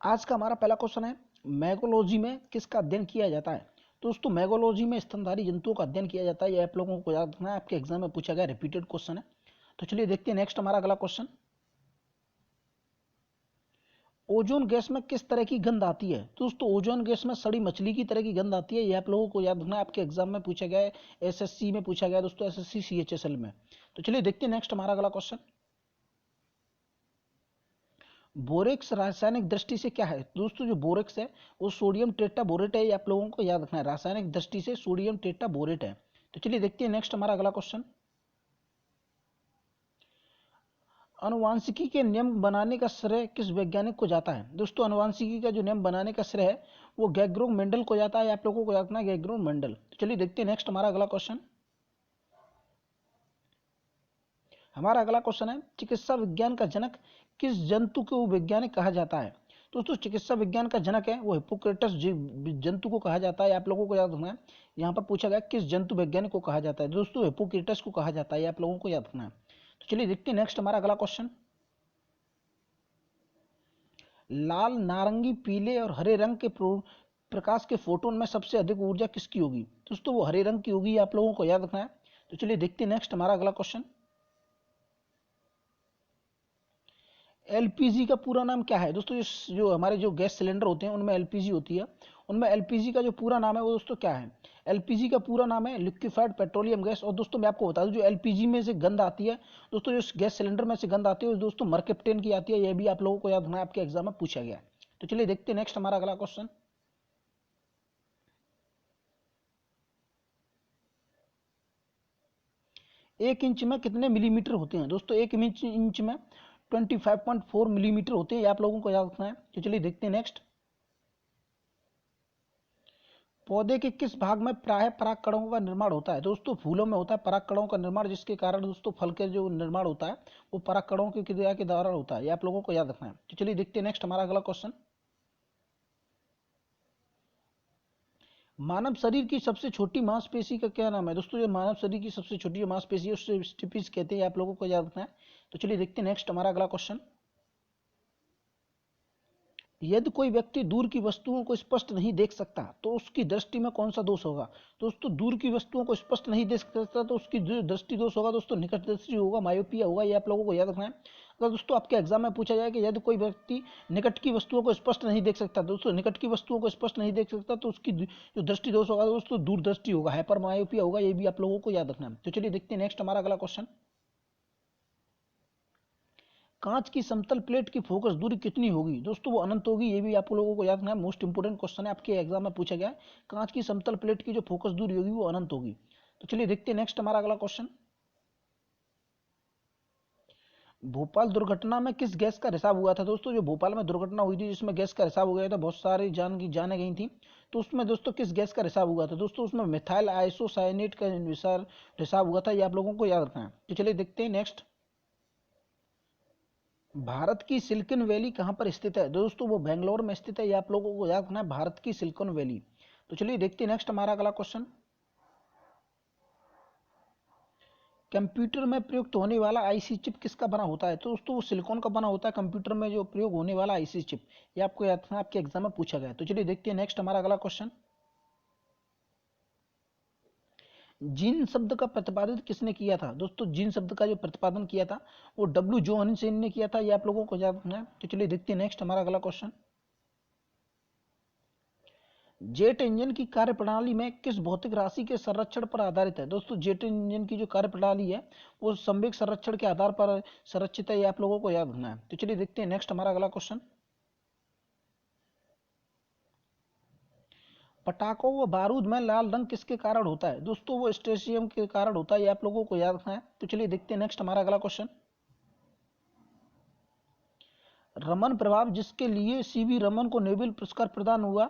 आज का हमारा पहला क्वेश्चन है, मैगोलॉजी में किसका अध्ययन किया जाता है। दोस्तों मैगोलॉजी में स्तनधारी जंतुओं का अध्ययन किया जाता है। ये आप लोगों को याद रखना है, आपके एग्जाम में पूछा गया रिपीटेड क्वेश्चन है। तो चलिए देखते हैं नेक्स्ट हमारा अगला क्वेश्चन। ओजोन गैस में किस तरह की गंध आती है। दोस्तों ओजोन गैस में सड़ी मछली की तरह की गंध आती है। ये आप लोगों को याद रखना है, आपके एग्जाम में पूछा गया है, एसएससी में पूछा गया है दोस्तों, एसएससी सीएचएसएल में। तो चलिए देखते हैं नेक्स्ट हमारा अगला क्वेश्चन। बोरेक्स रासायनिक दृष्टि से क्या है। दोस्तों जो बोरेक्स है वो सोडियम टेट्राबोरेट है। ये आप लोगों को याद रखना है, रासायनिक दृष्टि से सोडियम टेट्राबोरेट है। तो चलिए देखते हैं नेक्स्ट हमारा अगला क्वेश्चन। अनुवांशिकी के नियम बनाने का श्रेय किस वैज्ञानिक को जाता है। दोस्तों अनुवांशिकी का जो नियम बनाने का श्रेय है वो गैग्रो मेंडल को जाता है। आप लोगों को याद रखना है, गैग्रो मेंडल। तो चलिए देखते हैं नेक्स्ट हमारा अगला क्वेश्चन। हमारा अगला क्वेश्चन है, चिकित्सा विज्ञान का जनक किस जंतु को वैज्ञानिक कहा जाता है। दोस्तों चिकित्सा विज्ञान का जनक है वो हिप्पोक्रेटस जंतु को कहा जाता है। आप लोगों को याद रखना है, यहाँ पर पूछा गया किस जंतु वैज्ञानिक को कहा जाता है। दोस्तों हिप्पोक्रेटस को कहा जाता है, आप लोगों को याद रखना है। तो चलिए देखते हैं नेक्स्ट हमारा अगला क्वेश्चन। लाल, नारंगी, पीले और हरे रंग के प्रकाश के फोटोन में सबसे अधिक ऊर्जा किसकी होगी। दोस्तों वो हरे रंग की होगी, आप लोगों को याद रखना है। तो चलिए देखते हैं नेक्स्ट हमारा अगला क्वेश्चन। एलपीजी का पूरा नाम क्या है। दोस्तों जो हमारे जो गैस सिलेंडर होते हैं उनमें एलपीजी होती है, उनमें एलपीजी का जो पूरा नाम है वो दोस्तों क्या है। एलपीजी का पूरा नाम है लिक्विफाइड पेट्रोलियम गैस। और दोस्तों मैं आपको बता दूं जो एलपीजी में से गंध आती है, दोस्तों जो गैस सिलेंडर में से गंध आती है दोस्तों मरकेप्टेन की आती है। यह भी आप लोगों को याद रखना है, आपके एग्जाम में पूछा गया है। तो चलिए देखते हैं नेक्स्ट हमारा अगला क्वेश्चन। 1 इंच में कितने मिलीमीटर होते हैं। दोस्तों 1 इंच में 25.4 मिलीमीटर होते हैं, आप लोगों को याद रखना है। तो चलिए देखते हैं नेक्स्ट। पौधे के किस भाग में प्राय परागकणों का निर्माण होता है। दोस्तों फूलों में होता है परागकणों का निर्माण, जिसके कारण दोस्तों फल के जो निर्माण होता है वो परागकणों की क्रिया के दौरान होता है। ये आप लोगों को याद रखना है। तो चलिए देखते हैं नेक्स्ट हमारा अगला क्वेश्चन। मानव शरीर की सबसे छोटी मांसपेशी का क्या नाम है। दोस्तों ये मानव शरीर की सबसे छोटी मांसपेशी है उससे स्टिपिस कहते हैं, आप लोगों को याद रखना है। तो चलिए देखते हैं नेक्स्ट हमारा अगला क्वेश्चन। यदि कोई व्यक्ति दूर की वस्तुओं को स्पष्ट नहीं देख सकता तो उसकी दृष्टि में कौन सा दोष होगा। दोस्तों दूर की वस्तुओं को स्पष्ट नहीं देख सकता तो उसकी जो दृष्टि दोष होगा दोस्तों निकट दृष्टि होगा, मायोपिया होगा। ये आप लोगों को याद रखना है। अगर दोस्तों आपके एग्जाम में पूछा जाए कि यदि कोई व्यक्ति निकट की वस्तुओं को स्पष्ट नहीं देख सकता, दोस्तों निकट की वस्तुओं को स्पष्ट नहीं देख सकता तो उसकी जो दृष्टि दोष होगा दोस्तों दूरदृष्टि होगा, हाइपर मायोपिया होगा। ये भी आप लोगों को याद रखना है। तो चलिए देखते हैं नेक्स्ट हमारा अगला क्वेश्चन। कांच की समतल प्लेट की फोकस दूरी कितनी होगी। दोस्तों वो अनंत होगी। ये भी आप लोगों को याद रखना है, मोस्ट इंपोर्टेंट क्वेश्चन है, आपके एग्जाम में पूछा गया है। कांच की समतल प्लेट की जो फोकस दूरी होगी वो अनंत होगी। तो चलिए देखते हैं नेक्स्ट हमारा अगला क्वेश्चन। भोपाल दुर्घटना में किस गैस का रिसाव हुआ था। दोस्तों जो भोपाल में दुर्घटना हुई थी जिसमें गैस का रिसाव हो गया था, बहुत सारी जाने गई थी, तो उसमें दोस्तों किस गैस का रिसाव हुआ था। दोस्तों उसमें मिथाइल आइसोसाइनेट का रिसाव हुआ था। ये आप लोगों को याद रखना है। तो चलिए देखते हैं नेक्स्ट। भारत की सिलिकॉन वैली कहाँ पर स्थित है। दोस्तों वो बेंगलोर में स्थित है। ये आप लोगों को याद रखना है, भारत की सिलिकॉन वैली। तो चलिए देखते हैं नेक्स्ट हमारा अगला क्वेश्चन। कंप्यूटर में प्रयुक्त होने वाला आईसी चिप किसका बना होता है। तो दोस्तों वो सिलिकॉन का बना होता है, कंप्यूटर में जो प्रयोग होने वाला आईसी चिप। ये आपको याद रखना है, आपके एग्जाम में पूछा गया है। तो चलिए देखते हैं नेक्स्ट हमारा अगला क्वेश्चन। जीन शब्द का प्रतिपादन किसने किया था। दोस्तों जीन शब्द का जो प्रतिपादन किया था वो डब्ल्यू जोहानसन ने किया था। ये आप लोगों को याद रखना है। तो चलिए देखते हैं नेक्स्ट हमारा अगला क्वेश्चन। जेट इंजन की कार्यप्रणाली में किस भौतिक राशि के संरक्षण पर आधारित है। दोस्तों जेट इंजन की जो कार्यप्रणाली है वो संवेग संरक्षण के आधार पर संरक्षित है। ये आप लोगों को याद रखना है। तो चलिए देखते हैं नेक्स्ट हमारा अगला क्वेश्चन। पटाखों व बारूद में लाल रंग किसके कारण होता है। दोस्तों वो स्ट्रेशियम के कारण होता है। ये आप लोगों को याद रखना है। तो चलिए देखते हैं नेक्स्ट हमारा अगला क्वेश्चन। रमन प्रभाव जिसके लिए सीवी रमन को नोबेल पुरस्कार प्रदान हुआ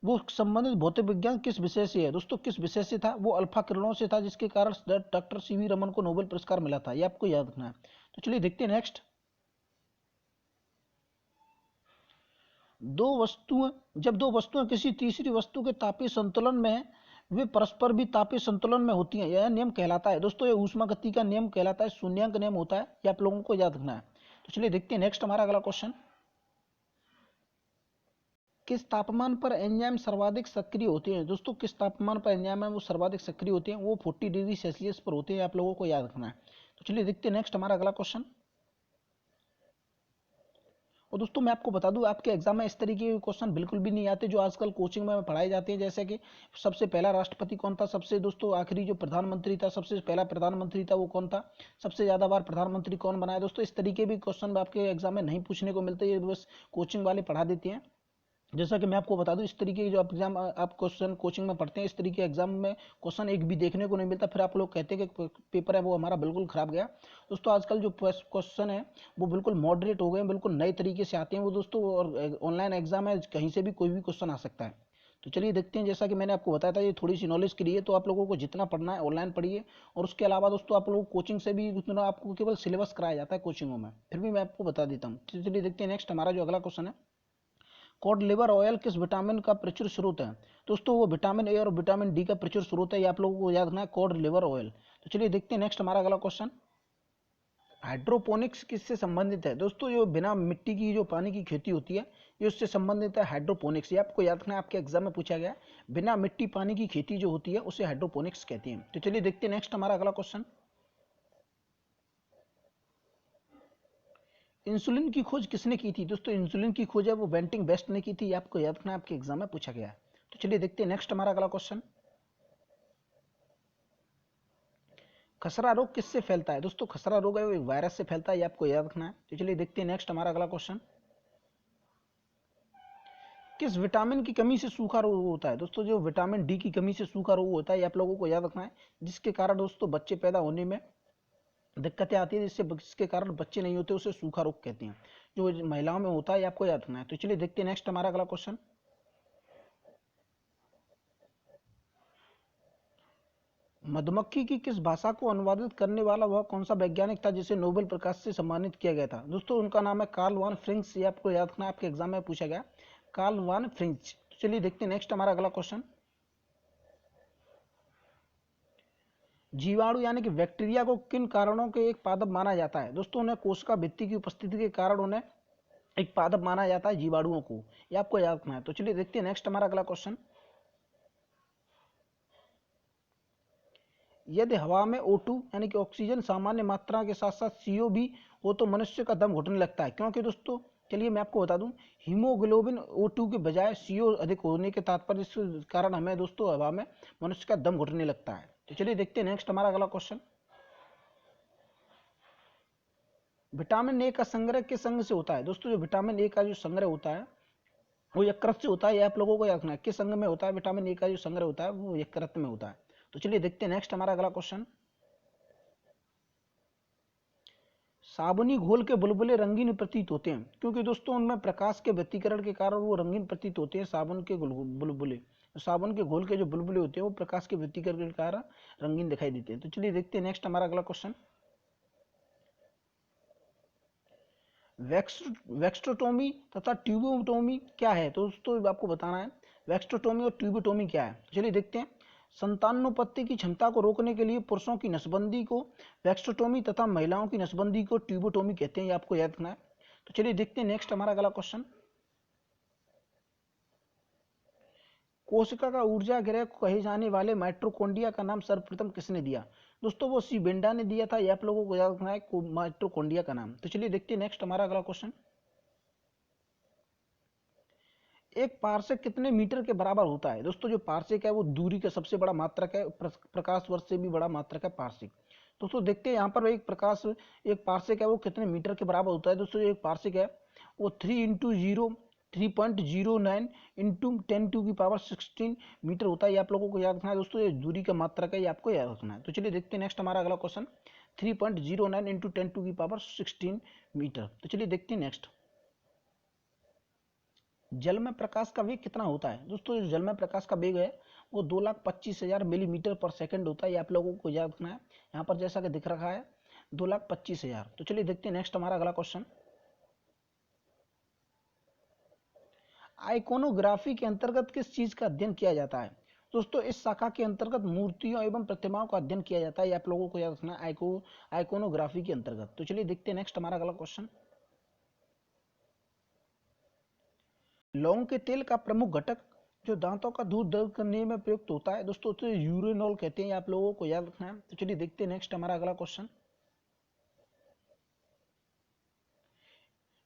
वो संबंधित भौतिक विज्ञान किस विषय से है। दोस्तों किस विषय से था, वो अल्फा किरणों से था, जिसके कारण डॉक्टर सीवी रमन को नोबेल पुरस्कार मिला था। ये आपको याद रखना है। तो चलिए देखते हैं नेक्स्ट। जब दो वस्तुएं किसी तीसरी वस्तु के तापीय संतुलन में है वे परस्पर भी तापीय संतुलन में होती हैं, यह नियम कहलाता है। दोस्तों ये ऊष्मागति का नियम कहलाता है, शून्यांक नियम होता है। ये आप लोगों को याद रखना है। तो चलिए देखते हैं नेक्स्ट हमारा अगला क्वेश्चन। किस तापमान पर एंजाइम सर्वाधिक सक्रिय होते हैं? दोस्तों किस तापमान पर एंजाइम है वो सर्वाधिक सक्रिय होते हैं? वो 40 डिग्री सेल्सियस पर होते हैं, आप लोगों को याद रखना है। तो चलिए देखते हैं नेक्स्ट हमारा अगला क्वेश्चन। और दोस्तों मैं आपको बता दूं, आपके एग्जाम में इस तरीके के क्वेश्चन बिल्कुल भी नहीं आते जो आजकल कोचिंग में पढ़ाए जाते हैं, जैसे कि सबसे पहला राष्ट्रपति कौन था, सबसे दोस्तों आखिरी जो प्रधानमंत्री था, सबसे पहला प्रधानमंत्री था वो कौन था, सबसे ज्यादा बार प्रधानमंत्री कौन बनाया। दोस्तों इस तरीके भी क्वेश्चन आपके एग्जाम में नहीं पूछने को मिलते, ये बस कोचिंग वाले पढ़ा देते हैं। जैसा कि मैं आपको बता दूं, इस तरीके के जो एग्जाम आप क्वेश्चन कोचिंग में पढ़ते हैं, इस तरीके के एग्जाम में क्वेश्चन एक भी देखने को नहीं मिलता, फिर आप लोग कहते हैं कि पेपर है वो हमारा बिल्कुल खराब गया। दोस्तों आजकल जो क्वेश्चन है वो बिल्कुल मॉडरेट हो गए हैं, बिल्कुल नए तरीके से आते हैं वो दोस्तों, और ऑनलाइन एग्जाम है, कहीं से भी कोई भी क्वेश्चन आ सकता है। तो चलिए देखते हैं, जैसा कि मैंने आपको बताया था ये थोड़ी सी नॉलेज के लिए, तो आप लोगों को जितना पढ़ना है ऑनलाइन पढ़िए, और उसके अलावा दोस्तों आप लोग कोचिंग से भी उतना आपको केवल सिलेबस कराया जाता है कोचिंगों में, फिर भी मैं आपको बता देता हूँ। तो चलिए देखते हैं नेक्स्ट हमारा जो अगला क्वेश्चन है, कॉड लिवर ऑयल किस विटामिन का प्रचुर स्रोत है? दोस्तों वो विटामिन ए और विटामिन डी का प्रचुर स्रोत है, ये आप लोगों को याद रखना है, कॉड लिवर ऑयल। तो चलिए देखते हैं नेक्स्ट हमारा अगला क्वेश्चन, हाइड्रोपोनिक्स किससे संबंधित है? दोस्तों जो बिना मिट्टी की जो पानी की खेती होती है, ये उससे संबंधित है, हाइड्रोपोनिक्स। ये आपको याद रखना है, आपके एग्जाम में पूछा गया है, बिना मिट्टी पानी की खेती जो होती है उसे हाइड्रोपोनिक्स कहते हैं। तो चलिए देखते हैं नेक्स्ट हमारा अगला क्वेश्चन, इंसुलिन की खोज किसने की थी? दोस्तों इंसुलिन की खोज है वो बेंटिंग बेस्ट ने की थी, ये आपको याद रखना है, आपके एग्जाम में पूछा गया है। तो चलिए देखते हैं नेक्स्ट हमारा अगला क्वेश्चन, खसरा रोग किससे फैलता है? दोस्तों खसरा रोग है वो एक वायरस से फैलता है, ये आपको याद रखना है। तो चलिए देखते हैं नेक्स्ट हमारा अगला क्वेश्चन, किस विटामिन की कमी से सूखा रोग होता है? दोस्तों जो विटामिन डी की कमी से सूखा रोग होता है, ये आप लोगों को याद रखना है, जिसके कारण दोस्तों बच्चे पैदा होने में दिक्कतें आती है, जिसके कारण बच्चे नहीं होते उसे सूखा रोग कहते हैं, जो महिलाओं में होता है, ये आपको याद रखना है। तो चलिए देखते हैं नेक्स्ट हमारा अगला क्वेश्चन, मधुमक्खी की किस भाषा को अनुवादित करने वाला वह कौन सा वैज्ञानिक था जिसे नोबेल प्रकाश से सम्मानित किया गया था? दोस्तों उनका नाम है कार्ल वान फ्रिंच, ये आपको याद रखना है, आपके एग्जाम में पूछा गया, कार्ल वान फ्रिंच। तो चलिए देखते हैं नेक्स्ट हमारा अगला क्वेश्चन, जीवाणु यानी कि बैक्टीरिया को किन कारणों के एक पादप माना जाता है? दोस्तों उन्हें कोशिका भित्ति की उपस्थिति के कारण उन्हें एक पादप माना जाता है, जीवाणुओं को, ये आपको याद रखना है। तो चलिए देखते हैं नेक्स्ट हमारा अगला क्वेश्चन, यदि हवा में O2 यानी कि ऑक्सीजन सामान्य मात्रा के साथ साथ CO भी हो तो मनुष्य का दम घुटने लगता है, क्योंकि दोस्तों चलिए मैं आपको बता दूं, हीमोग्लोबिन O2 के बजाय CO अधिक होने के तात्पर्य इस कारण हमें दोस्तों हवा में मनुष्य का दम घुटने लगता है। तो चलिए देखते हैं नेक्स्ट हमारा अगला क्वेश्चन, विटामिन ए का संग्रह किस अंग से होता है? दोस्तों जो विटामिन ए का जो संग्रह होता है वो यकृत से होता है, ये आप लोगों को याद रखना है, किस अंग में होता है विटामिन ए का जो संग्रह होता है वो यकृत में होता है। तो चलिए देखते हैं नेक्स्ट हमारा अगला क्वेश्चन, साबुनी घोल के बुलबुले रंगीन प्रतीत होते हैं क्योंकि दोस्तों उनमें प्रकाश के व्यतिकरण के कारण वो रंगीन प्रतीत होते हैं, साबुन के बुलबुले, साबुन के घोल के जो बुलबुले होते हैं वो प्रकाश के व्यतिकरण के कारण रंगीन दिखाई देते हैं। तो चलिए देखते हैं नेक्स्ट हमारा अगला क्वेश्चन, वैक्सोटोमी तथा ट्यूबोटोमी क्या है? तो दोस्तों आपको बताना है वैक्सोटोमी और ट्यूबोटोमी क्या है। तो चलिए देखते हैं, संतानोत्पत्ति की क्षमता को रोकने के लिए पुरुषों की नसबंदी को वैक्सोटोमी तथा महिलाओं की नसबंदी को ट्यूबोटोमी कहते हैं, ये आपको याद रखना है। तो चलिए देखते हैं नेक्स्ट हमारा अगला क्वेश्चन, कोशिका का ऊर्जा गृह कहे जाने वाले माइटोकॉन्ड्रिया का नाम सर्वप्रथम किसने दिया? दोस्तों वो सीबेंडा ने दिया था, ये आप लोगों को याद रखना है माइटोकॉन्ड्रिया का नाम। तो चलिए देखते हैं नेक्स्ट हमारा अगला क्वेश्चन, एक पार्सेक कितने मीटर के बराबर होता है? दोस्तों जो पार्सेक है वो दूरी का सबसे बड़ा मात्रक है, प्रकाश वर्ष से भी बड़ा मात्रक है पार्सेक। दोस्तों देखते हैं यहाँ पर एक पार्सेक है वो कितने मीटर के बराबर होता है? दोस्तों एक पार्सेक है वो 3.09 इंटू 10⁻16 मीटर होता है, ये आप लोगों को याद रखना है। दोस्तों ये दूरी का मात्रक है, ये आपको याद रखना है। तो चलिए देखते हैं नेक्स्ट हमारा अगला क्वेश्चन, 3.09 इंटू 10⁻16 मीटर। तो चलिए देखते हैं नेक्स्ट, जल में प्रकाश का वेग कितना होता है? दोस्तों जल में प्रकाश का वेग है वो 2,25,000 मिलीमीटर पर सेकंड होता है, ये आप लोगों को याद रखना है। यहाँ पर जैसा कि दिख रखा है 2,25,000। तो चलिए देखते हैं नेक्स्ट हमारा अगला क्वेश्चन, आइकोनोग्राफी के अंतर्गत किस चीज का अध्ययन किया जाता है? दोस्तों इस शाखा के अंतर्गत मूर्तियों एवं प्रतिमाओं का अध्ययन किया जाता है, ये आप लोगों को याद रखना है आइकोनोग्राफी के अंतर्गत। तो चलिए देखते हैं नेक्स्ट हमारा अगला क्वेश्चन, लौंग के तेल का प्रमुख घटक जो दांतों का दूध दर्द करने में प्रयुक्त होता है दोस्तों, तो यूरेनॉल कहते हैं, आप लोगों को याद रखना है। तो चलिए देखते हैं नेक्स्ट हमारा अगला क्वेश्चन।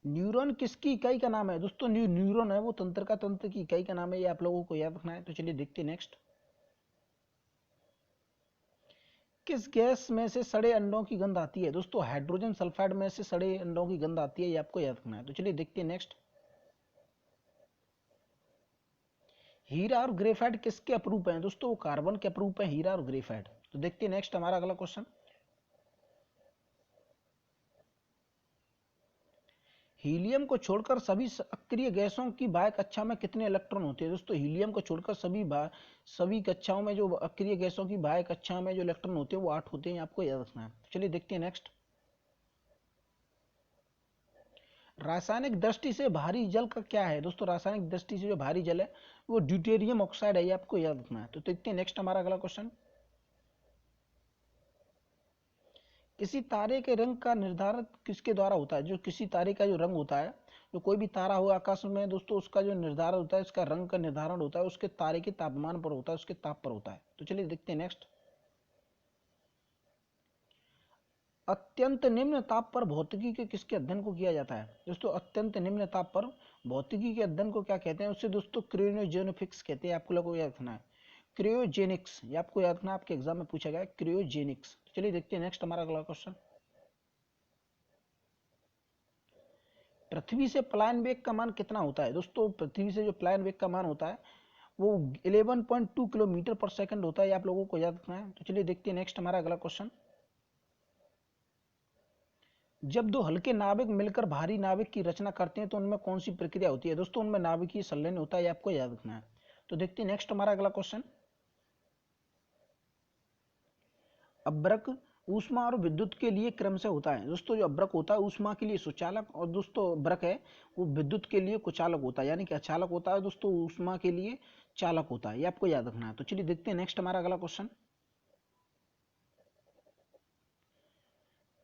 न्यूरॉन किसकी इकाई का नाम है दोस्तों? न्यूरॉन है वो तंत्र की इकाई का नाम है, ये आप लोगों को याद रखना है। तो चलिए देखते हैं नेक्स्ट। किस गैस में से सड़े अंडों की गंध आती है दोस्तों? हाइड्रोजन सल्फाइड में से सड़े अंडों की गंध आती है, ये आपको याद रखना है। तो चलिए देखते हैं नेक्स्ट। हीरा और ग्रेफाइट किसके अपरूप हैं दोस्तों? वो कार्बन के अपरूप हैं, हीरा और ग्रेफाइट। तो देखते हैं नेक्स्ट हमारा अगला क्वेश्चन। हीलियम को छोड़कर सभी सक्रिय गैसों की बाह्य कक्षा में कितने इलेक्ट्रॉन होते हैं दोस्तों? हीलियम को छोड़कर सभी कक्षाओं में जो अक्रिय गैसों की बाह्य कक्षा में जो इलेक्ट्रॉन होते हैं वो 8 होते हैं, आपको याद रखना है। चलिए देखते हैं नेक्स्ट। रासायनिक दृष्टि से भारी जल का क्या है दोस्तों? रासायनिक दृष्टि से जो भारी जल है वो ड्यूटेरियम ऑक्साइड है, ये आपको याद रखना है। तो देखते हैं नेक्स्ट हमारा अगला क्वेश्चन। किसी तारे के रंग का निर्धारण किसके द्वारा होता है? जो किसी तारे का जो रंग होता है, जो कोई भी तारा हो आकाश में दोस्तों, उसका जो निर्धारण होता है, उसका रंग का निर्धारण होता है उसके तारे के तापमान पर होता है, उसके ताप पर होता है। तो चलिए देखते हैं नेक्स्ट। अत्यंत निम्न ताप पर भौतिकी के किसके अध्ययन को किया जाता है दोस्तों? अत्यंत निम्न ताप पर भौतिकी के अध्ययन को क्या कहते हैं? उससे दोस्तों क्रियोजेनिक्स कहते हैं, आपको लोगों को याद रखना है। क्रियोजेनिक्स, ये आपको याद रखना है, आपके एग्जाम में पूछा गया क्रियोजेनिक्स। चलिए देखते हैं नेक्स्ट हमारा अगला क्वेश्चन। पृथ्वी से पलायन वेग का मान कितना होता है दोस्तों? पृथ्वी से जो पलायन वेग का मान होता है वो 11.2 किलोमीटर पर सेकंड होता है, आप लोगों को याद रखना है। तो चलिए देखते हैं नेक्स्ट हमारा अगला क्वेश्चन। जब दो हल्के नाविक मिलकर भारी नाविक की रचना करते हैं तो उनमें कौन सी प्रक्रिया होती है दोस्तों? उनमें नाभिकीय संलयन होता है, आपको याद रखना है। तो देखते हैं नेक्स्ट हमारा अगला क्वेश्चन। अब्रक ऊष्मा और विद्युत के लिए क्रम से होता है दोस्तों। जो अब्रक होता है ऊष्मा के लिए सुचालक, और दोस्तों अब्रक है वो विद्युत के लिए कुचालक होता है, यानी कि अचालक होता है दोस्तों, ऊष्मा के लिए चालक होता है, ये आपको याद रखना है। तो चलिए देखते हैं नेक्स्ट हमारा अगला क्वेश्चन।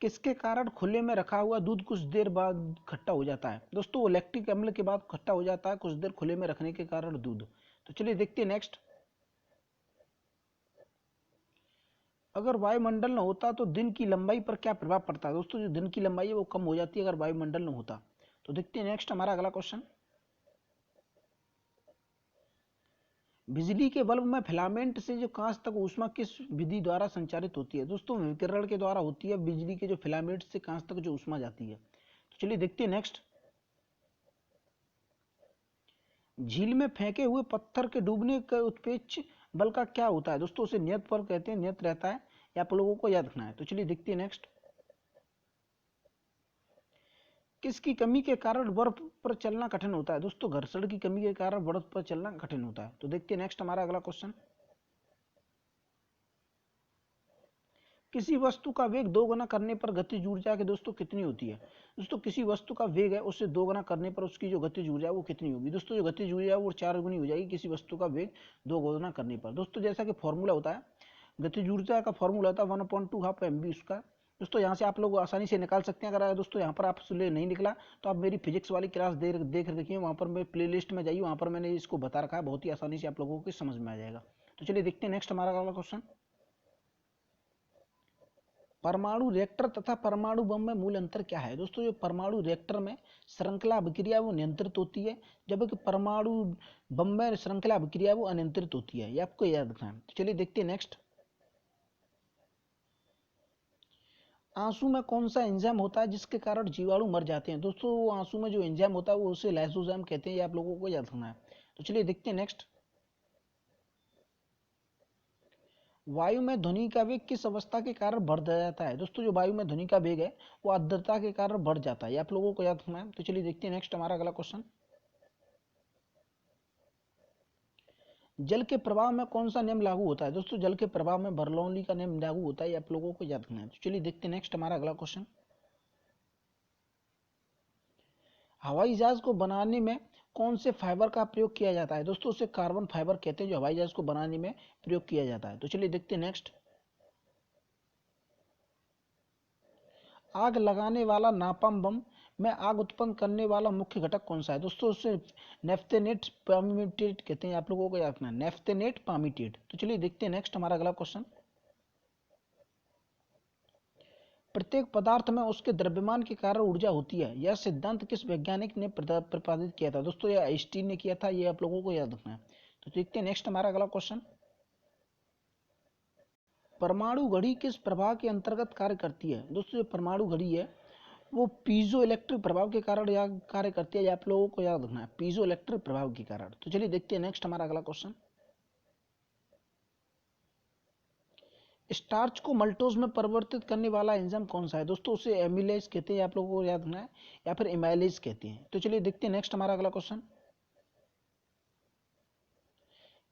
किसके कारण खुले में रखा हुआ दूध कुछ देर बाद खट्टा हो जाता है दोस्तों? वो लैक्टिक अम्ल के बाद खट्टा हो जाता है कुछ देर खुले में रखने के कारण दूध। तो चलिए देखते हैं नेक्स्ट। अगर वायुमंडल न होता तो दिन की लंबाई पर क्या प्रभाव पड़ता है दोस्तों? जो दिन की लंबाई है वो कम हो जाती है अगर वायुमंडल न होता। तो देखते हैं नेक्स्ट हमारा अगला क्वेश्चन। बिजली के बल्ब में फिलामेंट से जो कांच तक ऊष्मा किस विधि द्वारा संचारित होती है दोस्तों? विकिरण के द्वारा होती है, बिजली के जो फिलामेंट से कांच तक जो ऊष्मा जाती है। तो चलिए देखते हैं नेक्स्ट। झील में फेंके हुए पत्थर के डूबने का उत्प्रेक्ष बल का क्या होता है दोस्तों? उसे नियत बल कहते हैं, नियत रहता है, ये आप लोगों को याद रखना है। तो चलिए देखते हैं नेक्स्ट। किसकी कमी के कारण बर्फ पर चलना कठिन होता है दोस्तों? घर्षण की कमी के कारण बर्फ पर चलना कठिन होता है। तो देखते हैं नेक्स्ट हमारा अगला क्वेश्चन। किसी वस्तु का वेग 2 गुना करने पर गतिज ऊर्जा के दोस्तों कितनी होती है दोस्तों? किसी वस्तु का वेग है उससे 2 गुना करने पर उसकी जो गतिज ऊर्जा है वो कितनी होगी दोस्तों? जो गतिज ऊर्जा है वो 4 गुनी हो जाएगी किसी वस्तु का वेग 2 गुना करने पर। दोस्तों जैसा कि फॉर्मूला होता है, गतिज ऊर्जा का फॉर्मूला होता है 1/2 हाफ mv उसका। दोस्तों यहाँ से आप लोग आसानी से निकाल सकते हैं। अगर दोस्तों यहाँ पर आपसे नहीं निकला तो आप मेरी फिजिक्स वाली क्लास देख रखिए, वहाँ पर मेरे प्ले लिस्ट में जाइए, वहाँ पर मैंने इसको बता रखा है, बहुत ही आसानी से आप लोगों को समझ में आ जाएगा। तो चलिए देखते हैं नेक्स्ट हमारा अगला क्वेश्चन। परमाणु रिएक्टर तथा परमाणु बम में मूल अंतर क्या है दोस्तों? जो परमाणु रिएक्टर में श्रृंखला अभिक्रिया वो नियंत्रित होती है, जबकि परमाणु बम में श्रृंखला अभिक्रिया वो अनियंत्रित होती है, ये आपको याद रखना है। तो चलिए देखते हैं नेक्स्ट। आंसू में कौन सा एंजाइम होता है जिसके कारण जीवाणु मर जाते हैं दोस्तों? वो आंसू में जो एंजाइम होता है वो उसे लाइसोजाइम कहते हैं, ये आप लोगों को याद रखना है। तो चलिए देखते हैं नेक्स्ट। वायु में ध्वनि का वेग किस अवस्था के कारण बढ़ जाता है दोस्तों? जो वायु में ध्वनि का वेग है वो आर्द्रता के कारण बढ़ जाता है, ये आप लोगों को याद रखना है। तो चलिए देखते हैं नेक्स्ट हमारा अगला क्वेश्चन। जल के प्रवाह में कौन सा नियम लागू होता है दोस्तों? जल के प्रवाह में बर्नौली का नियम लागू होता है, ये आप लोगों को याद रखना है। तो चलिए देखते हैं नेक्स्ट हमारा अगला क्वेश्चन। हवाई जहाज को बनाने में कौन से फाइबर का प्रयोग किया जाता है दोस्तों? उसे कार्बन फाइबर कहते हैं जो हवाई जहाज को बनाने में प्रयोग किया जाता है। तो चलिए देखते हैं नेक्स्ट। आग लगाने वाला नापाम बम में आग उत्पन्न करने वाला मुख्य घटक कौन सा है? दोस्तों उसे नेफ्थेनेट पामीटेट कहते हैं, आप लोगों को याद रखना है, नेफ्थेनेट पामीटेट। तो चलिए देखते हैं नेक्स्ट हमारा अगला क्वेश्चन। प्रत्येक पदार्थ में उसके द्रव्यमान के कारण ऊर्जा होती है, यह सिद्धांत किस वैज्ञानिक ने प्रतिपादित किया था? दोस्तों यह आइंस्टीन ने किया था, ये आप लोगों को याद रखना है। तो देखते हैं नेक्स्ट हमारा अगला क्वेश्चन। परमाणु घड़ी किस प्रभाव के अंतर्गत कार्य करती है? दोस्तों जो परमाणु घड़ी है वो पीजो इलेक्ट्रिक प्रभाव के कारण कार्य करती है, आप लोगों को याद रखना है, पीजो इलेक्ट्रिक प्रभाव के कारण। तो चलिए देखते हैं नेक्स्ट हमारा अगला क्वेश्चन। स्टार्च को मल्टोज में परिवर्तित करने वाला एंजाइम कौन सा है? दोस्तों उसे एमिलेज कहते हैं, आप लोगों को याद रखना है, या फिर एमाइलेज कहते हैं। तो चलिए देखते हैं नेक्स्ट हमारा अगला क्वेश्चन।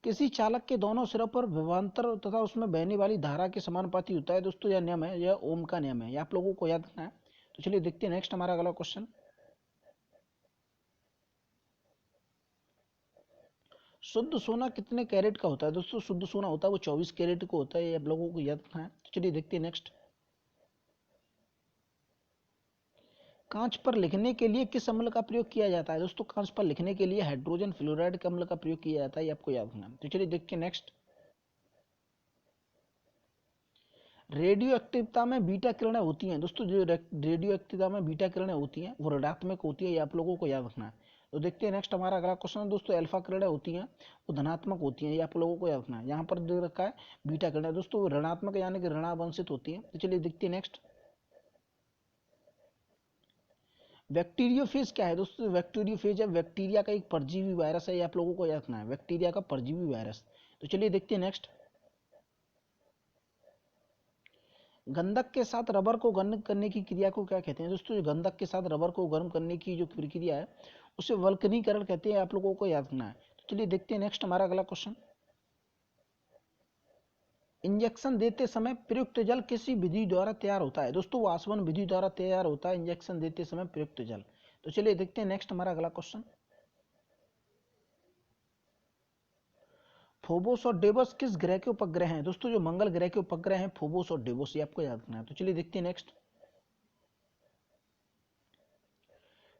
किसी चालक के दोनों सिरों पर विभवांतर तथा उसमें बहने वाली धारा के समानुपाती होता है? दोस्तों यह नियम है, यह ओम का नियम है, यह आप लोगों को याद रखना है। तो चलिए देखते हैं नेक्स्ट हमारा अगला क्वेश्चन। शुद्ध सोना कितने कैरेट का होता है? दोस्तों शुद्ध सोना होता है वो 24 कैरेट का होता है, ये आप लोगों को याद रखना है। तो चलिए देखते हैं नेक्स्ट। कांच पर लिखने के लिए किस अम्ल का प्रयोग किया जाता है? दोस्तों कांच पर लिखने के लिए हाइड्रोजन फ्लोराइड के अम्ल का प्रयोग किया जाता है, ये आपको याद रखना है। तो चलिए देखते हैं नेक्स्ट। रेडियो एक्टिवता में बीटा किरणें होती हैं। दोस्तों जो रेडियो एक्टिवता में बीटा किरणें होती हैं वो ऋणात्मक होती है, ये आप लोगों को याद रखना है। तो देखते हैं नेक्स्ट हमारा अगला क्वेश्चन। दोस्तों अल्फा किरणें होती हैं वो धनात्मक होती हैं, ये आप लोगों को याद रखना है। यहाँ पर दे रखा है बीटा किरणें, दोस्तों वो ऋणात्मक यानी कि ऋणावंशित होती हैं। तो चलिए देखते हैं नेक्स्ट। बैक्टीरियोफेज क्या है? दोस्तों बैक्टीरियोफेज है बैक्टीरिया का एक परजीवी वायरस है, ये आप लोगों को याद रखना है, बैक्टीरिया का परजीवी वायरस। तो चलिए देखते हैं नेक्स्ट। गंधक के साथ रबर को गर्म करने की क्रिया को क्या कहते हैं? दोस्तों जो गंधक के साथ रबर को गर्म करने की जो प्रक्रिया है उसे वल्कनीकरण कहते हैं, आप लोगों को याद रखना है। तो चलिए देखते हैं नेक्स्ट हमारा अगला क्वेश्चन। इंजेक्शन देते समय प्रयुक्त जल किसी विधि द्वारा तैयार होता है? दोस्तों वो आसवन विधि द्वारा तैयार होता है इंजेक्शन देते समय प्रयुक्त जल। तो चलिए देखते हैं नेक्स्ट हमारा अगला क्वेश्चन। फोबोस और डेबोस किस ग्रह के उपग्रह हैं? दोस्तों जो मंगल ग्रह के उपग्रह हैं फोबोस और डेबोस, ये आपको याद रखना है। तो चलिए देखते हैं नेक्स्ट।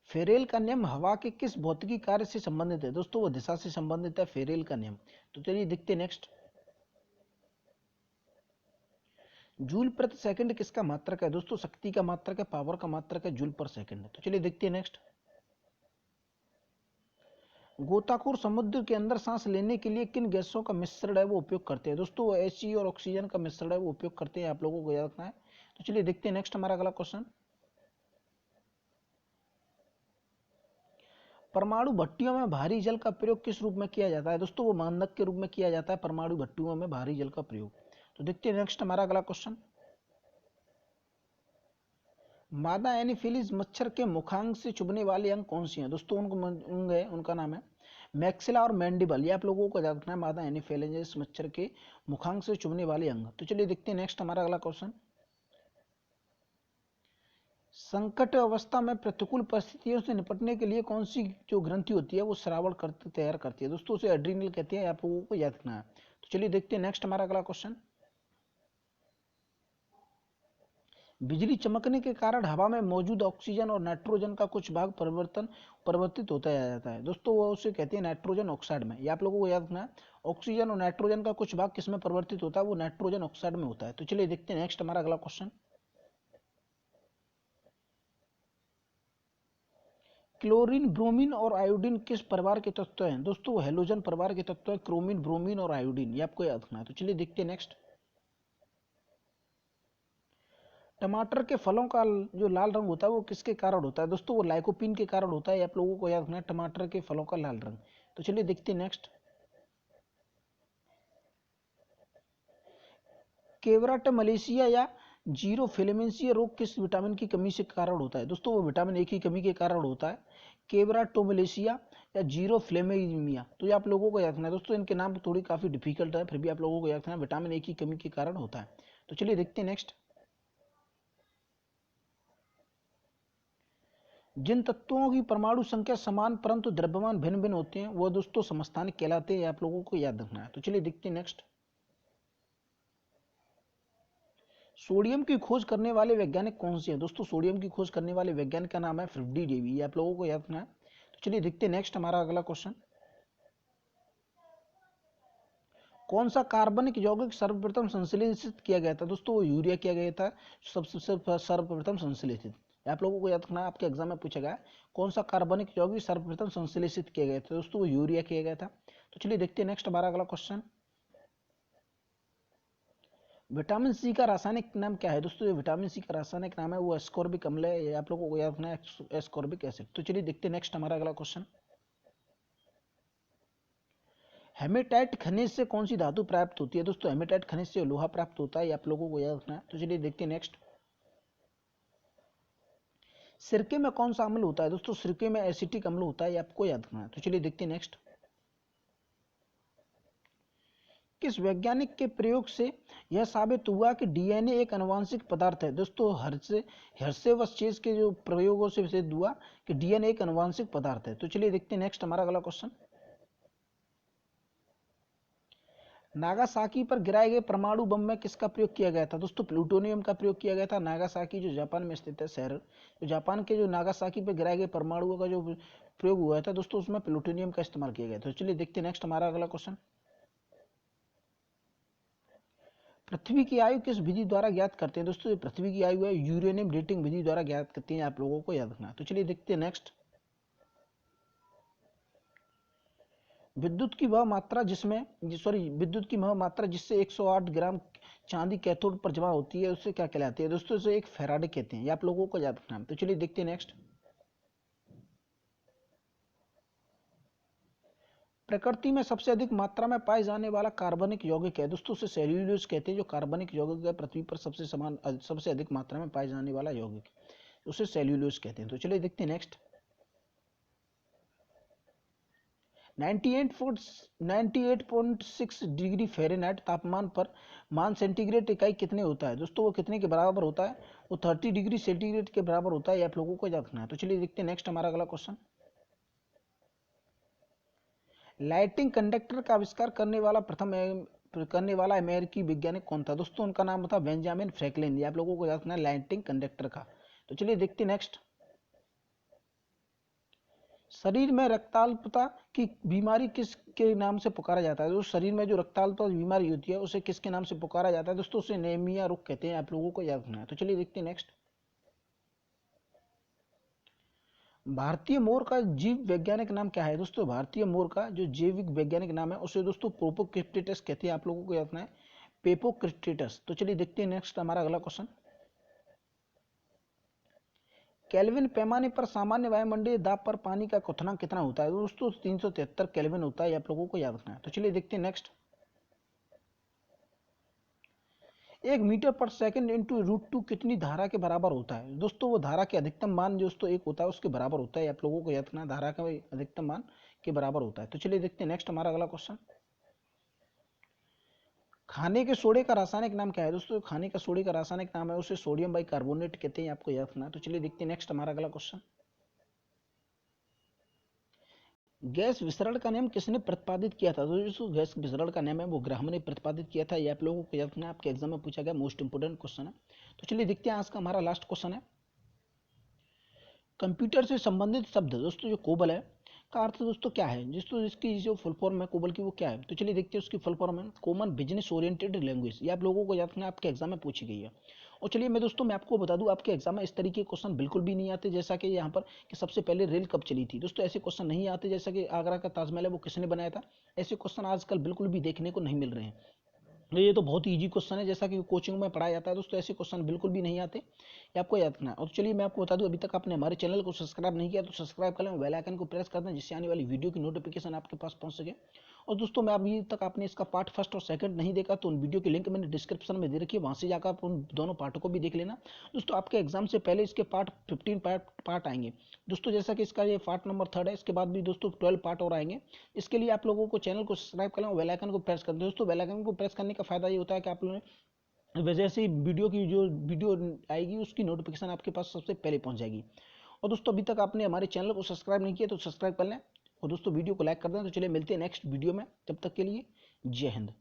फेरेल का नियम हवा के किस भौतिकी कार्य से संबंधित है? दोस्तों वो दिशा से संबंधित है फेरेल का नियम। तो चलिए देखते हैं नेक्स्ट। जूल प्रति सेकंड किसका मात्रक है? दोस्तों शक्ति का मात्रक है, पावर का मात्रक है जूल पर सेकंड। तो चलिए देखते हैं नेक्स्ट। गोताखोर समुद्र के अंदर सांस लेने के लिए किन गैसों का मिश्रण है वो उपयोग करते हैं? दोस्तों एचसी और ऑक्सीजन का मिश्रण है वो उपयोग करते हैं, आप लोगों को याद रखना है। तो चलिए देखते हैं नेक्स्ट हमारा अगला क्वेश्चन। परमाणु भट्टियों में भारी जल का प्रयोग किस रूप में किया जाता है? दोस्तों वो मानक के रूप में किया जाता है परमाणु भट्टियों में भारी जल का प्रयोग। तो देखते हैं नेक्स्ट हमारा अगला क्वेश्चन। मादा एनीफिलीज मच्छर के मुखांग से चुभने वाले अंग कौन सी हैं? दोस्तों अंग है उनका नाम है मैक्सिला और मैंडिबल, ये आप लोगों को याद रखना है, मादा एनीफिलीज मच्छर के मुखांग से चुभने वाले अंग। तो चलिए देखते हैं नेक्स्ट हमारा अगला क्वेश्चन। संकट अवस्था में प्रतिकूल परिस्थितियों से निपटने के लिए कौन सी जो ग्रंथि होती है वो श्रावण करते तैयार करती है? दोस्तों उसे एड्रीनल कहते हैं, आप लोगों को याद रखना है। तो चलिए देखते हैं नेक्स्ट हमारा अगला क्वेश्चन। बिजली चमकने के कारण हवा में मौजूद ऑक्सीजन और नाइट्रोजन का कुछ भाग परिवर्तित होता जाता है। दोस्तों वो उसे कहते हैं नाइट्रोजन ऑक्साइड में, ये आप लोगों को याद रखना है। ऑक्सीजन और नाइट्रोजन का कुछ भाग किसमें परिवर्तित होता है? वो नाइट्रोजन ऑक्साइड में होता है। तो चलिए देखते हैं नेक्स्ट हमारा अगला क्वेश्चन। क्लोरीन ब्रोमीन और आयोडीन किस परिवार के तत्व हैं? दोस्तों वो हेलोजन परिवार के तत्व है, क्रोमीन ब्रोमीन और आयोडीन, ये आपको याद रखना है। तो चलिए देखते हैं नेक्स्ट। टमाटर के फलों का जो लाल रंग होता है वो किसके कारण होता है? दोस्तों वो लाइकोपीन के कारण होता है, आप लोगों को याद रखना है टमाटर के फलों का लाल रंग। तो चलिए देखते हैं नेक्स्ट। केवराट मलेशिया या जीरो फिलेमेंसिया रोग किस विटामिन की कमी से कारण होता है? दोस्तों वो विटामिन ए की कमी के कारण होता है, केवराटोमलेशिया या जीरो फ्लेमेमिया। तो ये आप लोगों को याद रखना है। दोस्तों इनके नाम थोड़ी काफी डिफिकल्ट है, फिर भी आप लोगों को याद रखना है विटामिन ए की कमी के कारण होता है। तो चलिए देखते हैं नेक्स्ट। जिन तत्वों की परमाणु संख्या समान परंतु द्रव्यमान भिन्न भिन्न होते हैं वो दोस्तों समस्थानिक कहलाते हैं, आप लोगों को याद रखना है। तो चलिए देखते हैं नेक्स्ट। सोडियम की खोज करने वाले वैज्ञानिक कौन से हैं दोस्तों? सोडियम की खोज करने वाले वैज्ञानिक का नाम है फ्रेडी डेवी, ये आप लोगों को याद रखना है। तो चलिए देखते हैं नेक्स्ट हमारा अगला क्वेश्चन। कौन सा कार्बनिक यौगिक सर्वप्रथम संश्लेषित किया गया था? दोस्तों वो यूरिया किया गया था, सबसे सर्वप्रथम संश्लेषित। आप लोगों को याद रखना है, आपके एग्जाम में पूछा गया कौन सा कार्बनिक यौगिक सर्वप्रथम संश्लेषित किया गया था? दोस्तों वो यूरिया किया गया था। तो चलिए देखते हैं नेक्स्ट हमारा अगला क्वेश्चन। विटामिन सी का रासायनिक नाम क्या है? दोस्तों विटामिन सी का रासायनिक नाम है वो एस्कॉर्बिक अम्ल है, ये आप लोगों को याद रखना है, एस्कॉर्बिक एसिड। तो चलिए देखते हैं नेक्स्ट हमारा अगला क्वेश्चन। हेमेटाइट खनिज से कौन सी धातु प्राप्त होती है? दोस्तों हेमेटाइट खनिज से लोहा प्राप्त होता है, ये आप लोगों को याद रखना है। तो चलिए देखते हैं नेक्स्ट। सिरके में कौन सा अम्ल होता है? दोस्तों सिरके में एसिटिक अम्ल होता है, ये आपको याद रखना है। तो चलिए देखते हैं नेक्स्ट। किस वैज्ञानिक के प्रयोग से यह साबित हुआ कि डीएनए एक आनुवंशिक पदार्थ है? दोस्तों हर्शेवस्चेस के जो प्रयोगों से सिद्ध हुआ कि डीएनए एक आनुवंशिक पदार्थ है। तो चलिए देखते हैं नेक्स्ट हमारा अगला क्वेश्चन। नागासाकी पर गिराए गए परमाणु बम में किसका प्रयोग किया गया था? दोस्तों प्लूटोनियम का प्रयोग किया गया था। नागासाकी जो जापान में स्थित है शहर, तो जापान के जो नागासाकी पर गिराए गए परमाणुओं का जो प्रयोग हुआ था दोस्तों उसमें प्लूटोनियम का इस्तेमाल किया गया था। तो चलिए देखते हैं नेक्स्ट हमारा अगला क्वेश्चन। पृथ्वी की आयु किस विधि द्वारा ज्ञात करते हैं? दोस्तों पृथ्वी की आयु है यूरेनियम डेटिंग विधि द्वारा ज्ञात करते हैं, आप लोगों को याद रखना। तो चलिए देखते हैं नेक्स्ट। विद्युत की वह मात्रा विद्युत की वह मात्रा जिससे 108 ग्राम चांदी कैथोड पर जमा होती है उससे क्या कहलाती है? दोस्तों इसे एक फैराडे कहते हैं, ये आप लोगों को याद रखना है। तो चलिए देखते हैं नेक्स्ट। प्रकृति में सबसे अधिक मात्रा में पाए जाने वाला कार्बनिक यौगिक है? दोस्तों उसे सेल्यूलोज कहते हैं। जो कार्बनिक यौगिक है पृथ्वी पर सबसे अधिक मात्रा में पाए जाने वाला यौगिक उसे सेल्यूलोज कहते हैं। तो चलिए देखते हैं नेक्स्ट। 98.6 डिग्री फ़ारेनहाइट तापमान पर मान सेंटीग्रेड इकाई कितने होता है? दोस्तों वो कितने के बराबर होता है? वो 30 डिग्री सेंटीग्रेड के बराबर होता है, ये आप लोगों को याद रखना है। तो चलिए देखते हैं नेक्स्ट हमारा अगला क्वेश्चन। लाइटिंग कंडक्टर का आविष्कार करने वाला अमेरिकी वैज्ञानिक कौन था? दोस्तों उनका नाम था बेंजामिन फ्रैंकलिन, ये आप लोगों को याद रखना है लाइटिंग कंडक्टर का। तो चलिए देखते हैं नेक्स्ट। शरीर में रक्ताल्पता की बीमारी किसके नाम से पुकारा जाता है? दोस्तों शरीर में जो रक्ताल्पता की बीमारी होती है उसे किसके नाम से पुकारा जाता है? दोस्तों उसे एनीमिया रोग कहते हैं, आप लोगों को याद रखना है। तो चलिए देखते हैं नेक्स्ट। भारतीय मोर का जीव वैज्ञानिक नाम क्या है? दोस्तों भारतीय मोर का जो जैविक वैज्ञानिक नाम है उसे दोस्तों पोपोक्रिप्टेटस कहते हैं, आप लोगों को याद रखना है, पेपोक्रिप्टेटस। तो चलिए देखते हैं नेक्स्ट हमारा अगला क्वेश्चन। केल्विन पैमाने पर सामान्य वायुमंडलीय दाब पर पानी का क्वथनांक कितना होता है? दोस्तों 373 केल्विन होता है, आप लोगों को याद रखना है। तो चलिए देखते हैं नेक्स्ट। 1 मीटर पर सेकंड इंटू √2 कितनी धारा के बराबर होता है? दोस्तों वो धारा के अधिकतम मान जो दोस्तों एक होता है उसके बराबर होता है, आप लोगों को याद रखना है, धारा का अधिकतम मान के बराबर होता है। तो चलिए देखते हैं नेक्स्ट हमारा अगला क्वेश्चन। खाने के सोडे का रासायनिक नाम क्या है? दोस्तों खाने का सोडे का रासायनिक नाम है उसे सोडियम बाइकार्बोनेट कहते हैं, आपको याद रखना है। तो चलिए देखते हैं नेक्स्ट हमारा अगला क्वेश्चन। गैस विसरण का नियम किसने प्रतिपादित किया था? दोस्तों गैस विसरण का नियम है वो ग्राहम ने प्रतिपादित किया था, ये आप लोगों को याद रखना है, आपके एग्जाम में पूछा गया मोस्ट इंपोर्टेंट क्वेश्चन है। तो चलिए देखते हैं आज का हमारा लास्ट क्वेश्चन है। कंप्यूटर से संबंधित शब्द दोस्तों जो कोबल है का अर्थ दोस्तों क्या है? दोस्तों इसकी जो फुल फॉर्म है कोबल की वो क्या है? तो चलिए देखते हैं उसकी फुल फॉर्म है कॉमन बिजनेस ओरिएंटेड लैंग्वेज, ये आप लोगों को याद रखना है, आपके एग्जाम में पूछी गई है। और चलिए मैं आपको बता दूं आपके एग्जाम में इस तरीके के क्वेश्चन बिल्कुल भी नहीं आते, जैसा कि यहाँ पर कि सबसे पहले रेल कब चली थी। दोस्तों ऐसे क्वेश्चन नहीं आते, जैसा कि आगरा का ताजमहल है वो किसने बनाया था, ऐसे क्वेश्चन आजकल बिल्कुल भी देखने को नहीं मिल रहे हैं। ये तो बहुत इजी क्वेश्चन है, जैसा कि कोचिंग में पढ़ाया जाता है दोस्तों, ऐसे क्वेश्चन बिल्कुल भी नहीं आते, ये आपको याद रखना है। और चलिए मैं आपको बता दूं अभी तक आपने हमारे चैनल को सब्सक्राइब नहीं किया तो सब्सक्राइब कर लें, बेल आइकन को प्रेस कर दें जिससे आने वाली वीडियो की नोटिफिकेशन आपके पास पहुंच सके। और दोस्तों मैं अभी तक आपने इसका पार्ट फर्स्ट और सेकंड नहीं देखा तो उन वीडियो की लिंक मैंने डिस्क्रिप्शन में दे रखी है, वहां से जाकर आप उन दोनों पार्टों को भी देख लेना। दोस्तों आपके एग्जाम से पहले इसके पार्ट 15 पार्ट आएंगे दोस्तों, जैसा कि इसका ये पार्ट नंबर 3 है, इसके बाद भी दोस्तों 12 पार्ट और आएंगे। इसके लिए आप लोगों को चैनल को सब्सक्राइब कर लें, बेल आइकन को प्रेस कर दें। दोस्तों बेल आइकन को प्रेस करने का फायदा ये होता है कि आप लोगों ने वजह से वीडियो की जो वीडियो आएगी उसकी नोटिफिकेशन आपके पास सबसे पहले पहुंच जाएगी। और दोस्तों अभी तक आपने हमारे चैनल को सब्सक्राइब नहीं किया तो सब्सक्राइब कर लें और दोस्तों वीडियो को लाइक कर दें। तो चलिए मिलते हैं नेक्स्ट वीडियो में, तब तक के लिए जय हिंद।